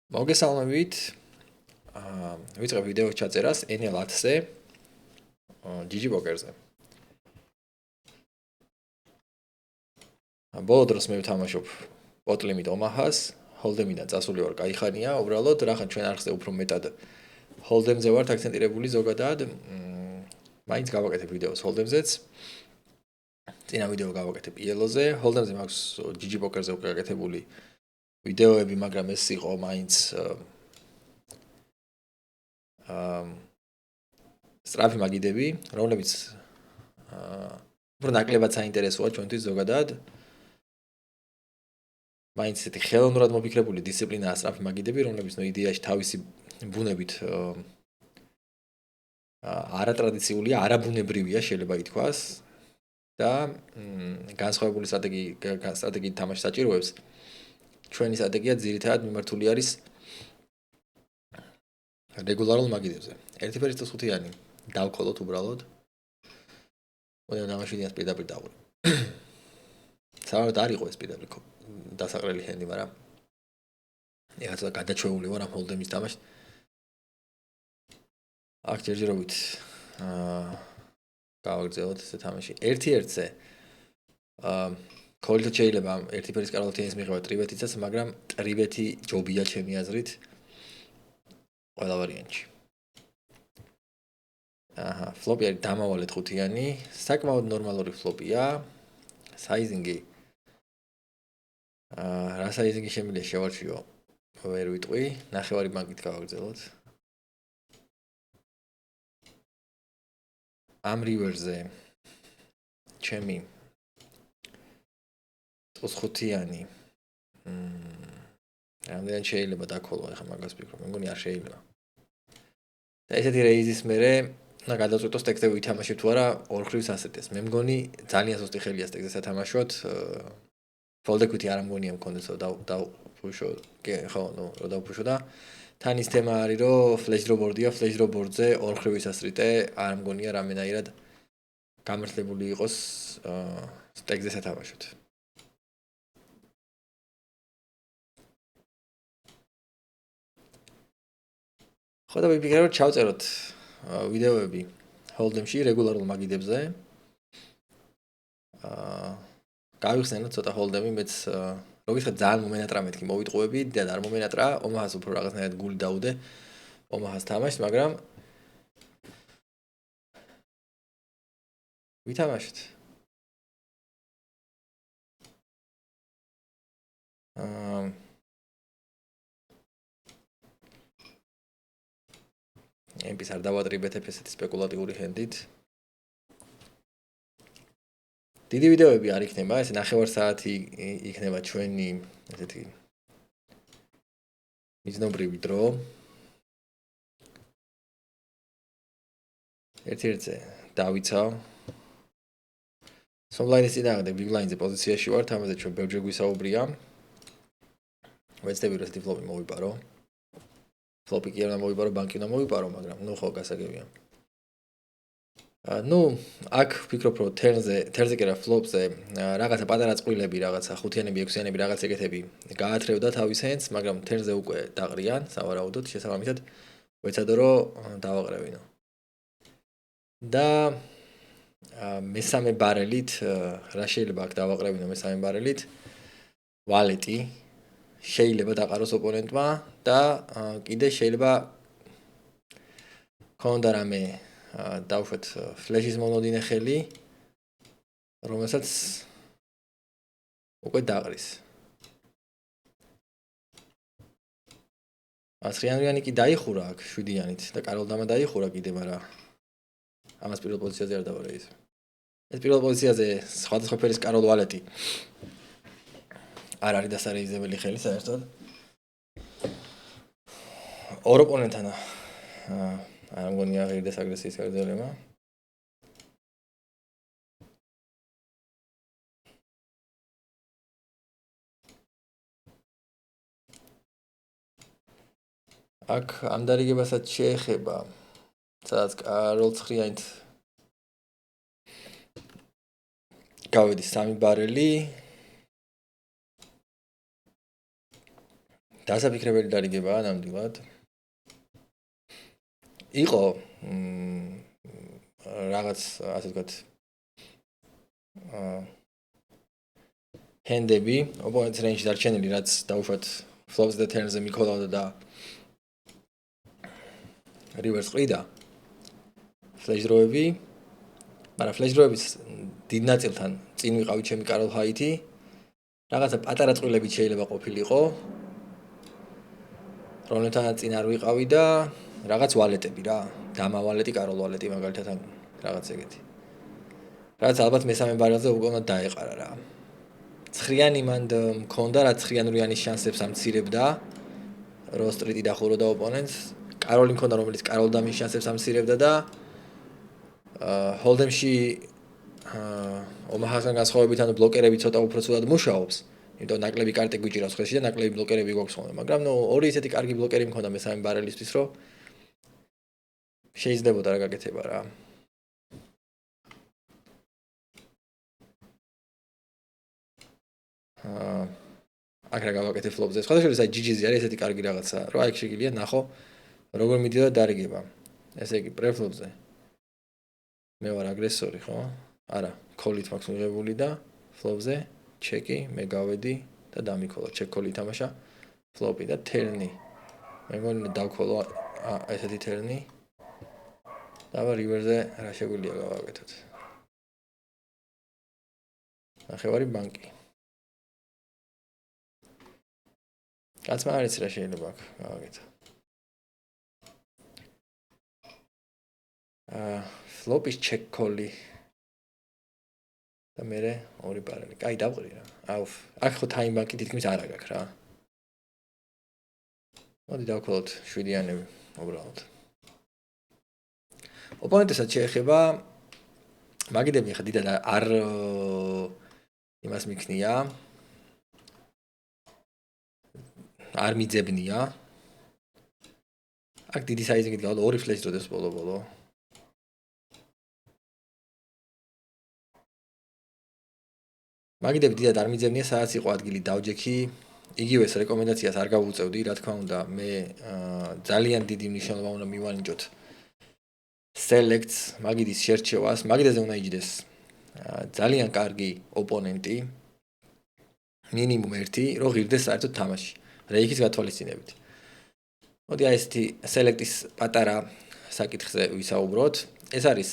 მოგესალმებით. ვიწყებ ვიდეოს ჩაწერას NL 10-ზე GG პოკერზე. ბოლო დროს მე ვთამაშობ pot limit Omaha-ს, hold'emიდან წასული ვარ, კაი ხანია, უბრალოდ რახან ჩვენ არხზე უფრო მეტად hold'emზე ვართ აქცენტირებული ზოგადად. მაინც გავაკეთებ ვიდეოს hold'emზეც. წინა ვიდეო გავაკეთებ ELO-ზე, hold'emზე მაქვს GG პოკერზე უკვე გაკეთებული ვიდეოები, მაგრამ ეს იყო მაინც სწრაფი მაგიდები, რომლებიც უფრო ნაკლებად საინტერესოა ჩვენთვის ზოგადად. მაინც ესეთი ხელოვნურად მოფიქრებული დისციპლინაა სწრაფი მაგიდები, რომლებიც იდეაში თავისი ბუნებით არატრადიციულია, არაბუნებრივია, შეიძლება ითქვას და განსხვავებული სტრატეგიით თამაში საჭიროებს. ჩვენი სტრატეგია ძირითადად მიმართული არის რეგულარულ მაგიდებზე. 1.5-5-იანი დავქოლოთ უბრალოდ. უნდა დამაშინიათ პირდაპირ დავყრი. საერთოდ არ იყო ეს პირდაპირ დასაყრელი ჰენდი, მაგრამ ეხლა ცოტა გადაჩვეული ვარ ამ hold'emის თამაშს. აქ ჯერჯერობით გავაგრძელოთ ეს თამაში. 1-1-ზე ქოლით შეიძლება 1-1-ის კარალთიანის მიღება ტრივეთიცაც, მაგრამ ტრივეთი ჯობია ჩემი აზრით ყველა ვარიანტში. ფლოპი არის დამავალეთ 5-იანი, საკმაოდ ნორმალური ფლოპია. საიზინგი რა საიზინგი შემიძლია შევარჩიო, ვერ ვიტყვი, ნახევარი ბანკით გავაგრძელოთ. ამ რივერზე ჩემი 5-იანი რამდენად შეიძლება დაქოლო, ეხლა მაგას ვფიქრობ, მე მგონი არ შეიძლება. და ესეთი რეიზის მერე და გადავწყვიტო სტექზე ვითამაშებ თუ არა ორ ხრივს ასეტეს. მე მგონი ძალიან სუსტი ხელია სტექზე სათამაშოდ. ფოლდეკვითი არ მგონია მქონდეს დავფუშო, ხო, რომ დავფუშო და თან ის თემა არის, რომ ფლეშ დრობორდია, ფლეშ დრობორდზე ორ ხრივის ასრიტე არ მგონია რამენაირად გამართლებული იყოს სტექზე სათამაშოდ. ხო და ვიფიქრე რომ ჩავწეროთ ვიდეოები hold'emში რეგულარულ მაგიდებზე. გავიხსენოთ ცოტა hold'emi, მეც როგითხრა ძალიან მომენატრა მეთქი მოვიტყუები და არ მომენატრა, Omaha-ს უფრო რაღაცნაირად გული დაუდე Omaha-ს თამაშს, მაგრამ ვითამაშეთ. MP-ს არ დავატრიბეთებ ესეთი სპეკულატიური ჰენდით. დიდი ვიდეოები არ იქნება, ეს ნახევარ საათი იქნება ჩვენი ესეთი მიზნობრივი დრო. 1-1-ზე დავიცავ. Small-line-ის წინააღმდეგ big line-ზე პოზიციაში ვართ, ამაზე ჩვენ ბევრჯერ გვისაუბრია. ვეცდები რომ ესეთი ფლოპი მოვიპარო. ფლოპი კი არ უნდა მოვიპარო, ბანკი უნდა მოვიპარო, მაგრამ ხო გასაგებია. აქ ვფიქრობ რომ თერზე კი რა ფლოპზე რაღაცა პატარა წყვილები, რაღაცა 5-იანები, 6-იანები რაღაც ეგეთები გაათრევდა თავის ჰენდს, მაგრამ თერზე უკვე დაყრიან, სავარაუდოდ, შესაბამისად ვეცადო რომ დავაყრევინო. და მესამე ბარელით რა შეიძლება აქ დავაყრევინო მესამე ბარელით? ვალეტი შეიძლება დაყაროს ოპონენტმა და კიდე შეიძლება ქონდა რამე დავუშვათ ფლეშის მონოდინე ხელი, რომელსაც უკვე დაყრის. 9-იანი კი დაიხურა აქ 7-იანით და კაროლდამა დაიხურა კიდე, მაგრამ ამას პირველ პოზიციაზე არ დავარეის. ეს პირველ პოზიციაზე სხვადასხვა ფერის კაროლ ვალეტი არ არის დასარეიზებელი ხელი საერთოდ. ორ ოპონენტთან არ მგონია ღირდეს აგრესიის გაგრძელება. აქ ამ დარიგებასაც შეეხება, სადაც კაროლ 9-იანით გავედი 3 ბარელი დასაფიქრებელი დარიგებაა ნამდვილად. იყო რაღაც ასე ვთქვათ ჰენდები ოპონენტს რეინჯში დარჩენილი, რაც დაუშვათ ფლოპს და თერნზე მიქოლავდა და რივერს ყრიდა ფლეშ-დროები, მაგრამ ფლეშ-დროების დიდ ნაწილთან წინ ვიყავი ჩემი კაროლ ჰაითი. რაღაცა პატარა წვრილებით შეიძლება ყოფილიყო, რომელთანაც წინ არ ვიყავი და რაღაც ვალეტები რა, დამა ვალეტი, კაროლ ვალეტი მაგალითად რაღაც ეგეთი. რაც ალბათ მესამე ბარელზე უკვე უნდა დაეყარა რა. ცხრიანი მანდ მქონდა, რაც ცხრიანურიანის შანსებს ამცირებდა, რო სტრიტი დახუროდა ოპონენტს. კაროლი მქონდა, რომელიც კაროლ დამის შანსებს ამცირებდა და ჰოლდემში ომაჰასთან განსხვავებით ანუ ბლოკერები ცოტა უფრო ცუდად მუშაობს. იმიტომ ნაკლები კარტი გვიჭირავს ხელში და ნაკლები ბლოკერები გვაქვს ხოლმე, მაგრამ ორი ისეთი კარგი ბლოკერი მქონდა მესამე ბარელისთვის, რომ შეიძლებოდა რა გაკეთება რა. აქ რა გავაკეთე ფლოპზე. სხვადასხვა აი GG-ზე არის ესეთი კარგი რაღაცა, რომ აი შეგიძლია ნახო როგორ მიდიოდა დარიგება. ესე იგი პრეფლოპზე. მე ვარ აგრესორი, ხო? არა, კოლით მაქვს მიღებული და ფლოპზე ჩეკი, მე გავედი და დამიქოლა, ჩეკ კოლი თამაშა, ფლოპი და თერნი. მე მგონი დავქოლო ესეთი თერნი. და რივერზე რა შეგვიძლია გავაკეთოთ. ნახევარი ბანკი. კაცმა არ იცი რა შეიძლება აქ გავაკეთო. ფლოპის ჩეკ კოლი. და მე ორი პარალი. კაი დავყრი რა. აუф, აქ ხო ტაიმ ბანკი თითქმის არ აქვს რა. მოდი დავქოლოთ 7-იანები უბრალოდ. ოპონენტესაც შეეხება მაგიდები ხა დიდად არ იმას მიქნია. არ მიძებნია. აქ დიდი საიზინგით გავდა ორი ფლეშ დროდეს ბოლო. მაგიდები დიდად არ მიძებნია, სადაც იყო ადგილი დავჯექი. იგივეს რეკომენდაციას არ გავუწევდი, რა თქმა უნდა, მე ძალიან დიდი მნიშვნელობა უნდა მივანიჭოთ select მაგიდის შერჩევას, მაგიდაზე უნდა იჯდეს ძალიან კარგი ოპონენტი, მინიმუმ 1, რომ ღირდეს საერთოდ თამაში, რეიქის გათვალისწინებით. მოდი აი ესეთი select-ის პატარა საკითხზე ვისაუბროთ. ეს არის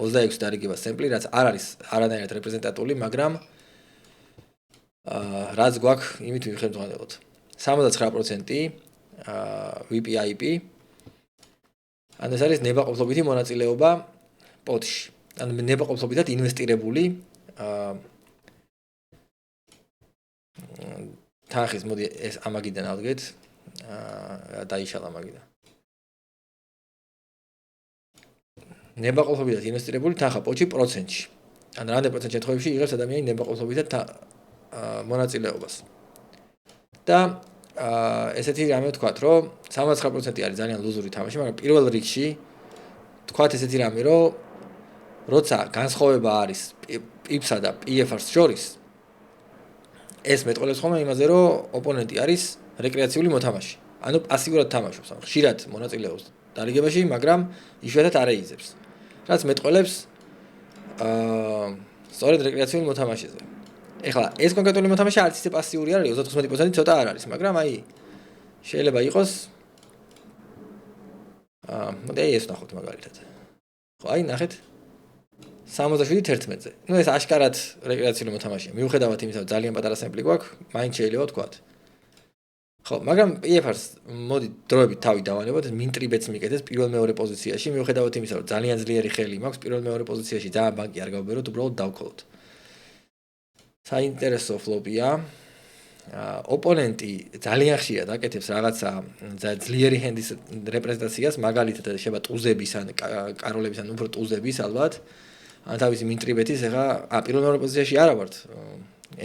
26 დარიგება სემპლი, რაც არ არის არანაირად რეპრეზენტატული, მაგრამ რაც გვაქვს, იმით ვიხერხმდღანელოთ. 79% VPIP. ანუ ეს არის ნებაყოფლობითი მონაწილეობა პოტში. ანუ ნებაყოფლობითად ინვესტირებული თანხის, მოდი ეს ამაგიდან ავდგეთ. დაიშალა მაგიდან. ნებაყოფლობითად ინვესტირებული თანხა პოტში პროცენტში. ანუ რამდენი პროცენტ შემთხვევებში იღებს ადამიანი ნებაყოფლობითად მონაწილეობას. და ესეთი რამე ვთქვათ, რომ 79% არის ძალიან ლუზური თამაში, მაგრამ პირველ რიგში ვთქვათ ესეთი რამე, რომ როცა განსხვავება არის პიპსა და PFR-ს შორის, ეს მეტყველებს ხოლმე იმაზე, რომ ოპონენტი არის რეკრეაციული მოთამაშე. ანუ პასიურად თამაშობს, ხშირად მონაწილეობს დარიგებაში, მაგრამ იშვიათად არ ეიზებს. რაც მეტყველებს სწორედ რეკრეაციული მოთამაშეზე. ეხლა ეს კონკრეტული მოთამაშე არც ისე პასიური არის, 95% ცოტა არ არის, მაგრამ აი შეიძლება იყოს მოდი ეს ნახოთ მაგალითად. ხო, აი ნახეთ 77-11-ზე. ნუ ეს აშკარად რეკრეაციული მოთამაშეა. მიუხედავად იმისა, რომ ძალიან პატარა სემპლი გვაქვს, მაინც შეიძლება ვთქვათ. ხო, მაგრამ PFR-ს მოდი დროებით თავი დავანებოთ, მინტრიბეტს მიკეთეს პირველ-მეორე პოზიციაში, მიუხედავად იმისა, რომ ძალიან ძლიერი ხელი მაქვს, პირველ-მეორე პოზიციაში ძალიან ბანკი არ გავბეროთ, უბრალოდ დავქოლოთ. საინტერესო ფლოპია. ოპონენტი ძალიან ხშირად აკეთებს რაღაცა ძლიერი ჰენდის რეპრეზენტაციას, მაგალითად შეიძლება ტუზების ან კაროლების ან უფრო ტუზების ალბათ. ან თავისი მინტრიბეთის ეხა პირველ-მეორე პოზიციაში არა ვართ,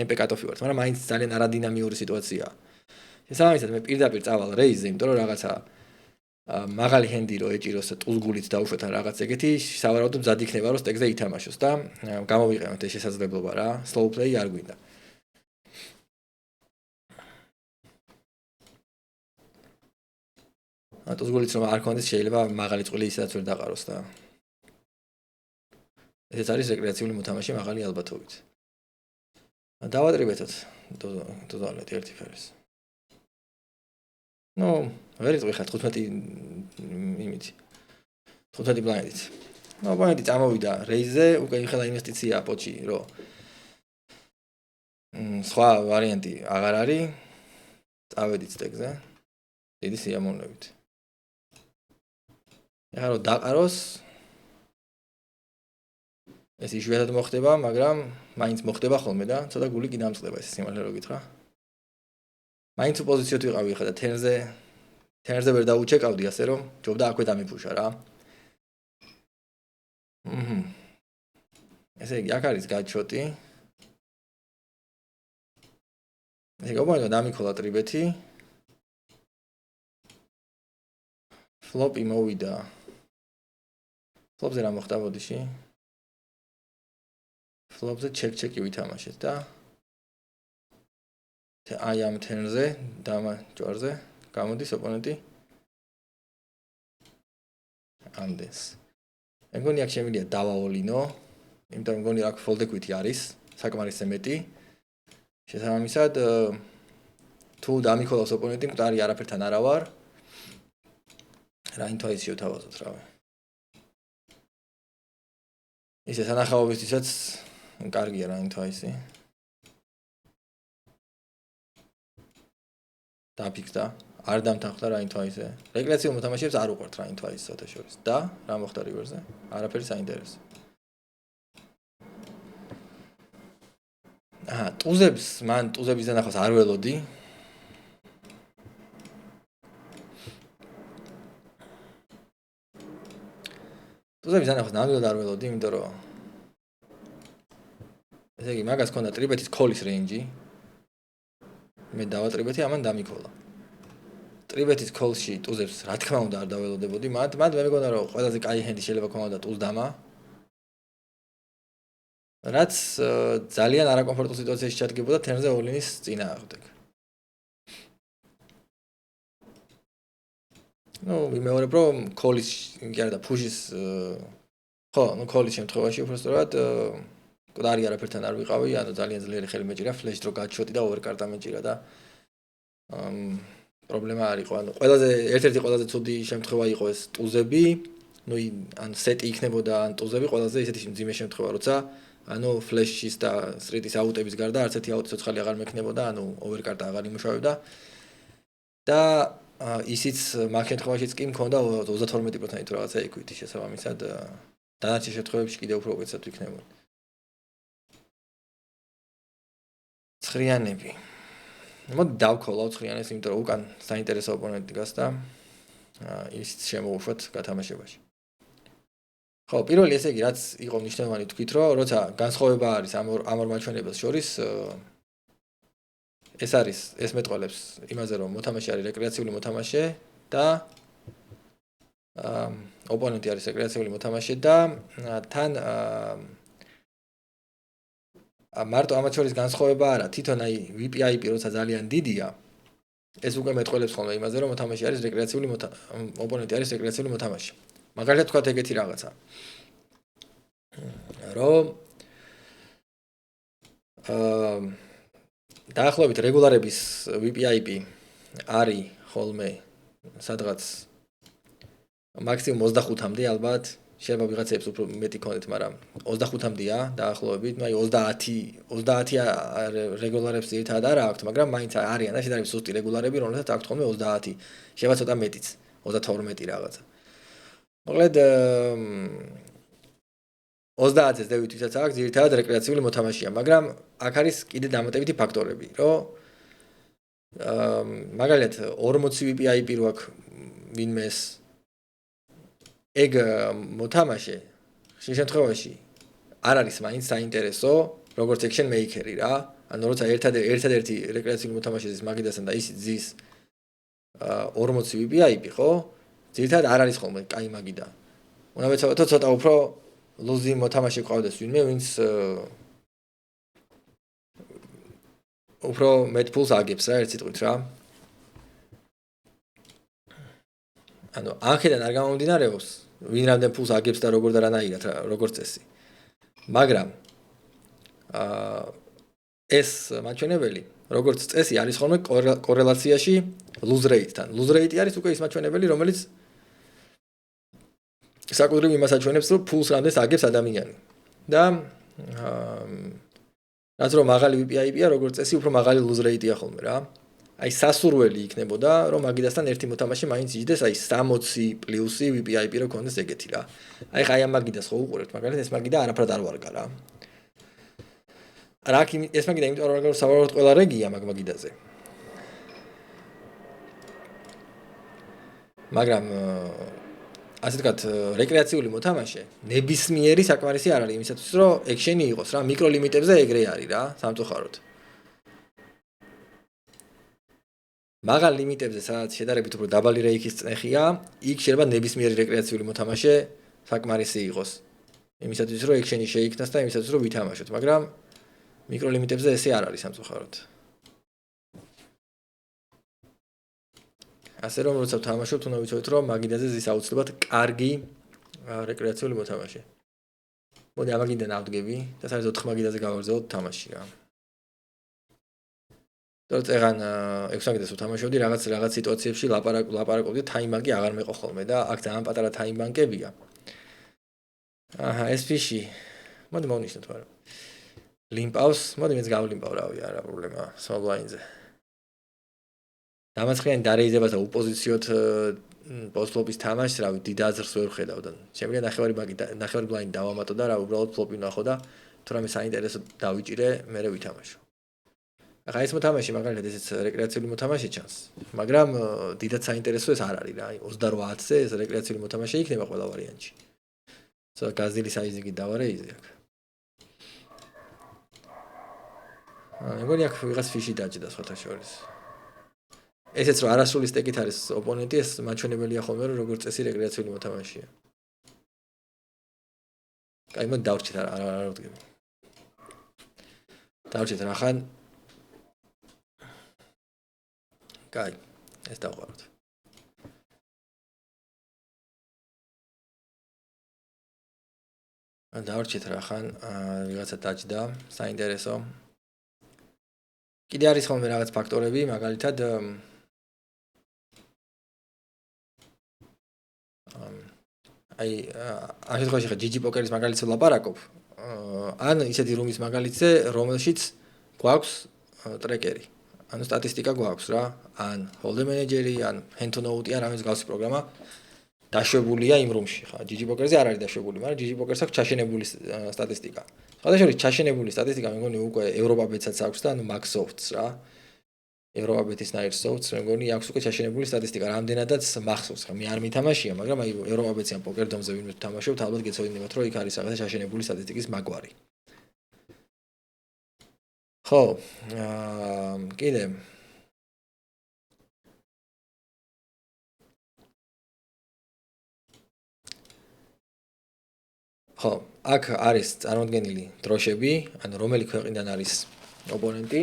MP კატოფი ვართ, მაგრამ მაინც ძალიან არადინამიური სიტუაციაა. შესაბამისად მე პირდაპირ წავალ რეიზზე, იმიტომ რომ რაღაცა მაღალი ჰენდი რო ეჭიროს და ტუზგულით დავუშვათ ან რაღაც ეგეთი, სავარაუდოდ მზად იქნება რომ სტეკზე ითამაშოს და გამოვიყენოთ ეს შესაძლებლობა რა, slow play არ გვინდა. ატოს გულიც რომ არ ქონდეს შეიძლება მაღალი წყვილი ისედაც ვერ დაყაროს და ეს არის რეკრეაციული მოთამაშე მაღალი ალბათობით. დავატრიბეთოთ დოზალეთ ერთი ფერის. ნუ ვერ იწვი ხარ 15 იმით 15 ბლაინდით. ნუ ბლაინდი წამოვიდა რეიზზე, უკვე იხელა ინვესტიცია პოჩი, რომ სხვა ვარიანტი აღარ არის. წავედით სტეკზე. დიდი სიამოვნებით. ეხლა რომ დაყაროს ეს იშვიათად მოხდება, მაგრამ მაინც მოხდება ხოლმე და ცოტა გული კი დამწყდება ეს სიმართლე რო გითხრა. მაინც პოზიციოთ ვიყავი ხა და თერზე ვერ დაუჩეკავდი ასე რომ ჯობდა აქვე დამიფუშა რა. ესე იგი აქ არის გაჩოტი. ესე გობანა დამიქოლა ტრიბეთი. ფლოპი მოვიდა. ფლოპზე რა მოხდა ბოდიში? ფლოპზე ჩეკი ვითამაშეთ და აი ამ თერზე დამა ჯვარზე გამოდის ოპონენტი ამდენს. მეგონი აქ შემიძლია დავაოლინო, იმიტომ რომ მგონი აქ ფოლდეკვითი არის, საკმარისზე მეტი. შესაბამისად თუ დამიქოლავს ოპონენტი, მკვდარი არაფერთან არა ვარ. რა ინტუიციო თავაზობთ რავი. ისე სანახაობისთვისაც კარგია რა ინტუიცი. დაფიქდა, არ დამთანხმდა რა ინტუიციზე. რეკრეაციულ მოთამაშეებს არ უყვართ რა ინტუიცი საერთაშორისო. და რა მოხდა რივერზე? არაფერი საინტერესო. ტუზებს, მან ტუზების დანახავს არ ველოდი. ტუზების დანახავს ნამდვილად არ ველოდი, იმიტომ რომ ესე იგი მაგას ქონდა ტრიბეთის ქოლის რეინჯი. მე დავატრიბეთი, ამან დამიქოლა. ტრიბეთის ქოლში ტუზებს რა თქმა უნდა არ დაველოდებოდი. მათ მე მეგონა რომ ყველაზე კაი ჰენდი შეიძლება ქონოდა ტუზ დამა. რაც ძალიან არაკომფორტულ სიტუაციაში ჩადგებოდა თერზე ოლინის წინააღმდეგ. ნუ ვიმეორებ რომ ქოლის კი არა და ფუშის ხო, ნუ ქოლის შემთხვევაში უბრალოდ მკვდარი არაფერთან არ ვიყავი, ანუ ძალიან ძლიერი ხელი მეჭირა, ფლეშ დრო გაჩოტი და ოვერკარტა მეჭირა და პრობლემა არ იყო. ანუ ერთ-ერთი ყველაზე ცუდი შემთხვევა იყო ეს ტუზები, ნუ ან სეტი იქნებოდა ან ტუზები ყველაზე ისეთი მძიმე შემთხვევა, როცა ანუ ფლეშის და სტრიტის აუტების გარდა არც ერთი აუტი ცოცხალი აღარ მექნებოდა, ანუ ოვერკარტა აღარ იმუშავებდა. და ისიც მაგ შემთხვევაშიც კი მქონდა 32% თუ რაღაცა equity შესაბამისად დანარჩენ შემთხვევებში კიდევ უფრო უკეთესად ვიქნებოდი. ცხრიანები. მოდი დავქოლავ ცხრიანებს, იმიტომ რომ უკან საინტერესო ოპონენტი გასდა. ისიც შემოუშვათ გათამაშებაში. ხო, პირველი ესე იგი რაც იყო მნიშვნელოვანი თქვით, რომ როცა განსხვავება არის ამ ორ მაჩვენებელს შორის ეს არის ეს მეტყველებს იმაზე რომ მოთამაშე არის რეკრეაციული მოთამაშე და ოპონენტი არის რეკრეაციული მოთამაშე და თან მარტო ამათ შორის განსხვავება არა, თვითონ აი VIP როცა ძალიან დიდია ეს უკვე მეტყველებს ხოლმე იმაზე რომ მოთამაშე არის რეკრეაციული ოპონენტი არის რეკრეაციული მოთამაშე. მაგალითად თქვათ ეგეთი რაღაცა. რომ დაახლოებით რეგულარების VIP არის ხოლმე სადღაც მაქსიმუმ 25-მდე ალბათ, შეიძლება ვიღაცებს უფრო მეტი ქონდეთ, მაგრამ 25-მდეა დაახლოებით, ნუ აი 30 რეგულარებს ერთად არ აქვს, მაგრამ მაინც არიან და შეიძლება სუსტი რეგულარები, რომელსაც აქვს ხოლმე 30, შეიძლება ცოტა მეტიც, 32 რაღაცა. მოკლედ 30-ზე დევით ვისაც აქვს ერთად რეკრეაციული მოთამაშეა, მაგრამ აქ არის კიდე დამატებითი ფაქტორები, რომ მაგალითად 40 VIP რო აქვს ვინმეს ეგ მოთამაშე შემთხვევაში არ არის მაინც საინტერესო, როგორც action maker-ი რა. ანუ როცა ერთადერთი რეკრეაციული მოთამაშეს მაგიდასთან და ისიც ზის 40 VIP ხო? ძირითადად არ არის ხოლმე კაი მაგიდა. უნდა ვეცადოთ ცოტა უფრო ლუზი მოთამაშე ყავდეს ვინმე, ვინც უფრო მეტ ფულს აგებს რა, ერთ სიტყვით რა. ანუ აქედან არ გამომდინარეობს, ვინ რამდენ ფულს აგებს და როგორ და რანაირად, როგორც წესი. მაგრამ ეს მაჩვენებელი, როგორც წესი, არის ხოლმე კორელაციაში lose rate-თან. Lose rate არის უკვე ის მაჩვენებელი, რომელიც საკუთრივ იმას აჩვენებს, რომ ფულს რამდენს აგებს ადამიანი. და რაც რომ მაღალი VPIP-ა, როგორც წესი, უფრო მაღალი lose rate-ია ხოლმე რა. აი სასურველი იქნებოდა, რომ მაგიდასთან ერთი მოთამაშე მაინც იჯდეს აი 60 პლუსი VPIP რო ქონდეს ეგეთი რა. აი ხა აი ამ მაგიდას ხო უყურებთ, მაგალითად ეს მაგიდა არაფრად არ ვარგა რა. რა კი ეს მაგიდა იმიტომ არ ვარგა, რომ სავარაუდოდ ყველა რეგია მაგიდაზე. მაგრამ ასე ვთქვათ, რეკრეაციული მოთამაშე ნებისმიერი საკმარისი არ არის იმისათვის, რომ ექშენი იყოს რა, მიკრო ლიმიტებზე ეგრე არის რა, სამწუხაროდ. მაღალ ლიმიტებზე, სადაც შედარებით უფრო დაბალი რეიქის წნეხია, იქ შეიძლება ნებისმიერი რეკრეაციული მოთამაშე საკმარისი იყოს. იმისათვის, რომ ექშენი შეიქმნას და იმისათვის, რომ ვითამაშოთ, მაგრამ მიკრო ლიმიტებზე ესე არ არის სამწუხაროდ. ასე რომ როცა ვთამაშობთ, უნდა ვიცოდეთ, რომ მაგიდაზე ზის აუცილებლად კარგი რეკრეაციული მოთამაშე. მოდი ამაგიდან ავდგები და საერთოდ 4 მაგიდაზე გავაგრძელოთ თამაში რა. თორე ეგან 6 მაგიდას ვთამაშობდი, რაღაც სიტუაციებში ლაპარაკობდი, თაიმბანკი აღარ მეყო ხოლმე და აქ ძალიან პატარა თაიმბანკებია. აჰა, ეს ფიში. მოდი მოვნიშნოთ, მაგრამ ლიმპავს, მოდი მეც გავლიმპავ რავი, არა პრობლემა, სოლბლაინზე. დამაცხიანი დარეიზებას და უპოზიციოთ პოსტფლოპის თამაშს, რავი, დიდ აზრს ვერ ვხედავ და შემიძლია ნახევარი ბლაინდი დავამატო და რა უბრალოდ ფლოპი ვნახო და თუ რამე საინტერესო დავიჭირე, მერე ვითამაშო. ახლა ეს მოთამაშე მაგალითად ესეც რეკრეაციული მოთამაშე ჩანს, მაგრამ დიდად საინტერესო ეს არ არის რა, 28-ზე ეს რეკრეაციული მოთამაშე იქნება ყველა ვარიანტში. ზოგადად გაზრდილი საიზი დავარეიზე აქ. მეგონი აქ ვიღაც ფიში დაჭდა სხვათა შორის. ესეც რომ არასრული სტეკით არის ოპონენტი, ეს მაჩვენებელია ხოლმე, რომ როგორც წესი რეკრეაციული მოთამაშეა. კაი, მოდი დავრჩით არ ვდგები. დავრჩით რახან. კაი, ეს დავყავთ. დავრჩით რახან, ვიღაცა დაჭდა, საინტერესო. კიდე არის ხოლმე რაღაც ფაქტორები, მაგალითად აი ამ შემთხვევაში ხა GG პოკერის მაგალითზე ვლაპარაკობ. ან ისეთი რუმის მაგალითზე, რომელშიც გვაქვს ტრეკერი. ანუ სტატისტიკა გვაქვს რა, ან ჰოლდ მენეჯერი, ან ჰენდ-ნოუტი, ან რამე მსგავსი პროგრამა დაშვებულია იმ რუმში. ხა GG პოკერზე არ არის დაშვებული, მაგრამ GG პოკერს აქვს ჩაშენებული სტატისტიკა. სხვადასხვა ჩაშენებული სტატისტიკა მეგონი უკვე ევროპაბეტსაც აქვს და ანუ Maxsoft-ს რა. ევროპაბეტის ნაირ soft-ს მეგონი აქვს უკვე ჩაშენებული სტატისტიკა, რამდენადაც მახსოვს. ხა მე არ მითამაშია, მაგრამ აი ევროპაბეტსი ან პოკერ დომზე ვინმე თამაშობთ, ალბათ გეცოდინებათ, რომ იქ არის რაღაცა ჩაშენებული სტატისტიკის მაგვარი. ხო, კიდე ხო, აქ არის წარმოდგენილი დროშები, ანუ რომელი ქვეყნიდან არის ოპონენტი.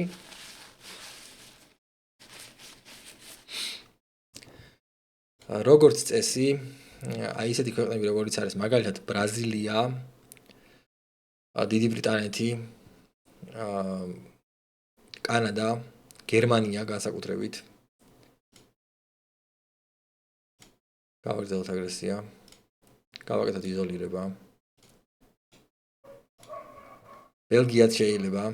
როგორც წესი, აი ესეთი ქვეყნები როგორიც არის, მაგალითად ბრაზილია, დიდი ბრიტანეთი, კანადა, გერმანია განსაკუთრებით. გავაგრძელოთ აგრესია. გავაკეთოთ იზოლირება. ბელგიაც შეიძლება.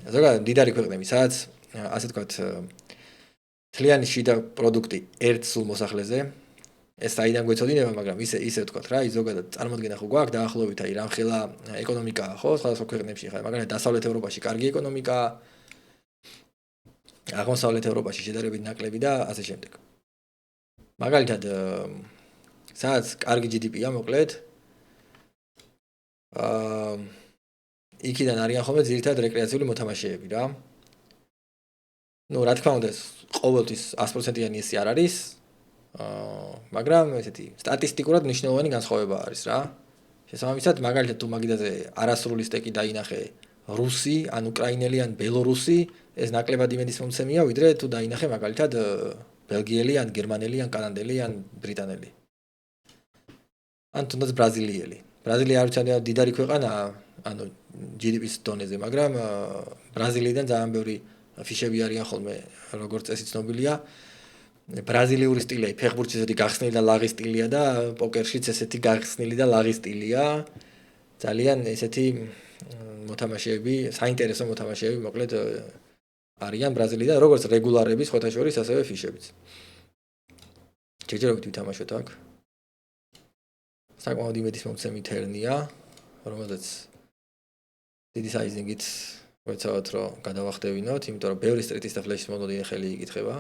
ზოგადად დიდარი ქვეყნები, სადაც ასე ვთქვათ, თლიანი შიდა პროდუქტი ერთ სულ მოსახლეზე. ეს საიდან გვეცოდინება, მაგრამ ისე ვთქვათ რა, ზოგადად წარმოდგენა ხო გვაქვს დაახლოებით აი რამხელა ეკონომიკაა, ხო, სხვადასხვა ქვეყნებში ხა, მაგალითად დასავლეთ ევროპაში კარგი ეკონომიკაა, აღმოსავლეთ ევროპაში შედარებით ნაკლები და ასე შემდეგ. მაგალითად, სადაც კარგი GDP-ა მოკლედ, იქიდან არიან ხოლმე ძირითადად რეკრეაციული მოთამაშეები რა. ნუ რა თქმა უნდა, ყოველთვის 100%-იანი ისი არ არის, მაგრამ ესეთი სტატისტიკურად მნიშვნელოვანი განსხვავება არის რა. შესაბამისად, მაგალითად თუ მაგიდაზე არასრული სტეკი დაინახე რუსი, ან უკრაინელი, ან ბელორუსი, ეს ნაკლებად იმედის მომცემია, ვიდრე თუ დაინახე მაგალითად ბელგიელი, ან გერმანელი, ან კანადელი, ან ბრიტანელი. ან თუნდაც ბრაზილიელი. ბრაზილია არ ვიცი დიდარი ქვეყანაა, ანუ GDP-ის დონეზე, მაგრამ ბრაზილიიდან ძალიან ბევრი ფიშები არიან ხოლმე, როგორც წესი ცნობილია. ბრაზილიური სტილია, ფეხბურთში ესეთი გახსნილი და ლაღი სტილია და პოკერშიც ესეთი გახსნილი და ლაღი სტილია. ძალიან ესეთი მოთამაშეები, საინტერესო მოთამაშეები, მოკლედ არიან ბრაზილიდან, როგორც რეგულარები, სხვათა შორის ასევე ფიშებიც. ჯერჯერობით ვითამაშოთ აქ. საკმაოდ იმედის მომცემი თერნია, რომელზეც დიდი საიზინგით ვეცავთ რომ გადავახტევინოთ, იმიტომ რომ ბევრი სტრიტის და ფლეშის მოდოდი ხელი იკითხება.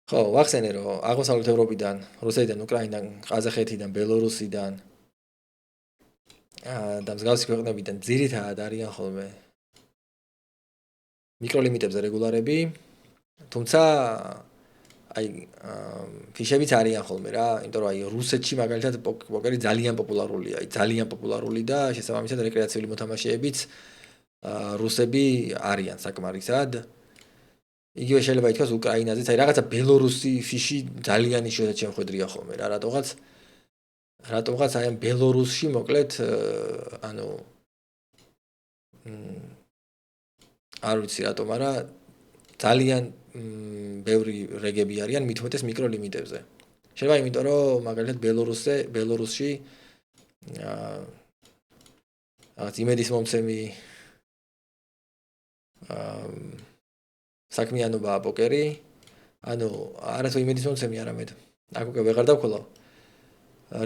ხო, ვახსენე რომ აღმოსავლეთ ევროპიდან, რუსეთიდან, უკრაინიდან, ყაზახეთიდან, ბელორუსიდან და მსგავსი ქვეყნებიდან ძირითადად არიან ხოლმე მიკროლიმიტებზე რეგულარები, თუმცა აი ფიშებიც არიან ხოლმე რა, იმიტომ რომ აი რუსეთში მაგალითად პოკერი ძალიან პოპულარულია, ძალიან პოპულარული და შესაბამისად რეკრეაციული მოთამაშეებიც რუსები არიან საკმარისად. იგივე შეიძლება ითქვას უკრაინაზეც, აი რაღაცა ბელორუსი ფიში ძალიან იშვიათად შემხედრია ხოლმე რა, რატომღაც აი ბელორუსში მოკლედ ანუ არ ვიცი რატომ, არა ძალიან ბევრი რეგები არიან მithumetes მიკროლიმიტებზე. შეიძლება იმიტომ რომ მაგალითად ბელორუსში რაღაც იმედის მომცემი საქმიანობაა პოკერი, ანუ არასო იმედის მომცემი არამედ აქ უკვე ვეღარ დავქოლავ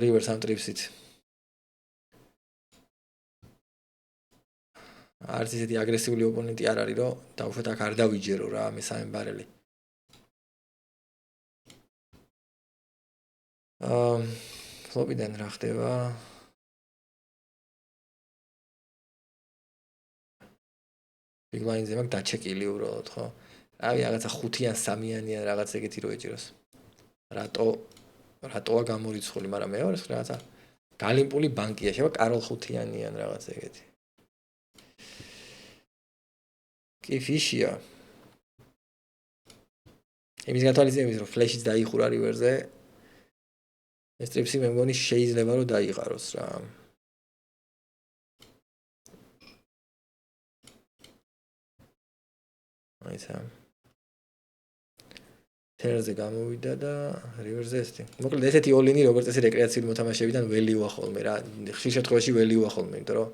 river sam tripsით. არც ისეთი აგრესიული ოპონენტი არ არის, რომ დავუშვათ აქ არ დავიჯერო რა მესამე ბარელი. ფლოპიდან რა ხდება? big line-ზე მაგ დაჩეკილი უბრალოდ, ხო? რავი, რაღაცა 5-იან 3-იანია რაღაც ეგეთი რო ეჭიროს. რატოა გამორიცხული, მაგრამ მეორეს რაღაცა გალიმპული ბანკია, შეიძლება კაროლ 5-იანიან რაღაც ეგეთი. კი ფიშია. იმის გათვალისწინებით რომ ფლეშიც დაიხურა რივერზე, ეს ტრიპსი მე მგონი შეიძლება რომ დაიყაროს რა. აიცა. თერზე გამოვიდა და რივერზე ესეთი. მოკლედ ესეთი ოლინი როგორც წესი რეკრეაციული მოთამაშეებიდან ველიუა ხოლმე რა. ხშირ შემთხვევაში ველიუა ხოლმე, იმიტომ რომ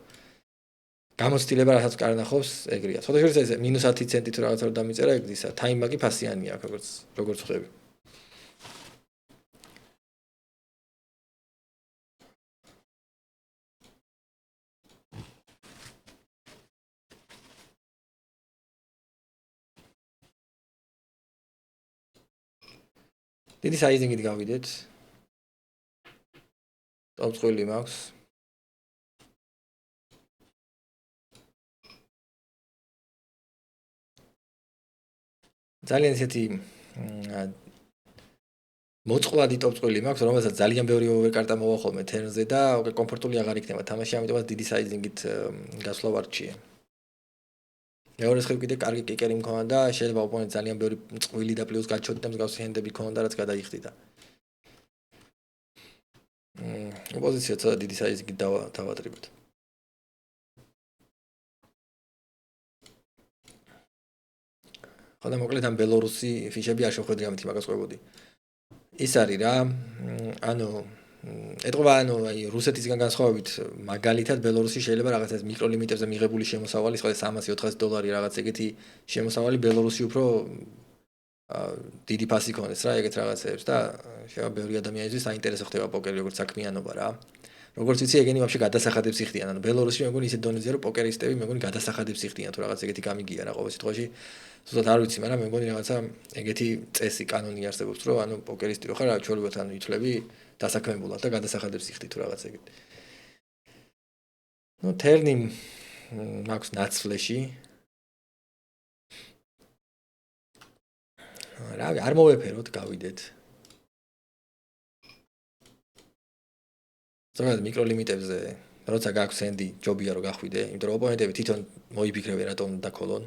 გამოცდილება რასაც კარნახობს, ეგრეა. სხვათა შორის ეს -10 ცენტი თუ რაღაცა რომ დამიწერა, ეგ ისა თაიმბაგი ფასიანია აქ როგორც ხვდები. დიდი საიზინგით გავიდეთ. ტოპწყვილი მაქვს. ძალიან ისეთი მოწყვლადი ტოპწყვილი მაქვს, რომელსაც ძალიან ბევრი ოვერკარტა მოვა ხოლმე თერნზე და უკვე კომფორტული აღარ იქნება თამაში, ამიტომაც დიდი საიზინგით გასვლა ვარჩიე. მეორე ხრივ კიდე კარგი კიკერი მქონდა და შეიძლება ოპონენტს ძალიან ბევრი წვილი და პლუს გაჩვენდა და მსგავსი ჰენდები ქონდა, რაც გადაიხდიდა. ოპოზიცია ცოტა დიდი საიზინგით დავატრიბოთ. ხოდა მოკლედ ამ ბელორუსი ფიშები არ შეხვედრი ამით მაგას ყვებოდი. ის არის რა, ანუ ეთქვა ანუ აი რუსეთისგან განსხვავებით მაგალითად ბელორუსი შეიძლება რაღაც ეს მიკროლიმიტებზე მიღებული შემოსავალი სხვა $300-400 რაღაც ეგეთი შემოსავალი ბელორუსი უფრო დიდი ფასი ქონდეს რა ეგეთ რაღაცებს და შეიძლება ბევრი ადამიანისთვის საინტერესო ხდება პოკერი როგორც საქმიანობა რა. როგორც ვიცი ეგენი ვაფშე გადასახადებს იხდიან, ანუ ბელორუსში მე მგონი ისეთ დონეზეა რომ პოკერისტები მე მგონი გადასახადებს იხდიან თუ რაღაც ეგეთი გამიგია რა ყოველ შემთხვევაში. ზუსტად არ ვიცი, მაგრამ მე მგონი რაღაცა ეგეთი წესი კანონი არსებობს, რომ ანუ პოკერისტი რო ხარ, ჩვეულებრივად ანუ ითვლები დასაქმებულად და გადასახადებს იხდი თუ რაღაც ეგეთი. ნუ თერნი მაქვს ნაცფლეში. რავი, არ მოვეფეროთ, გავიდეთ. ზოგადად მიკროლიმიტებზე როცა გაქვს ენდი ჯობია რომ გახვიდე, იმიტომ რომ ოპონენტები თვითონ მოიფიქრებენ რატომ დაქოლონ.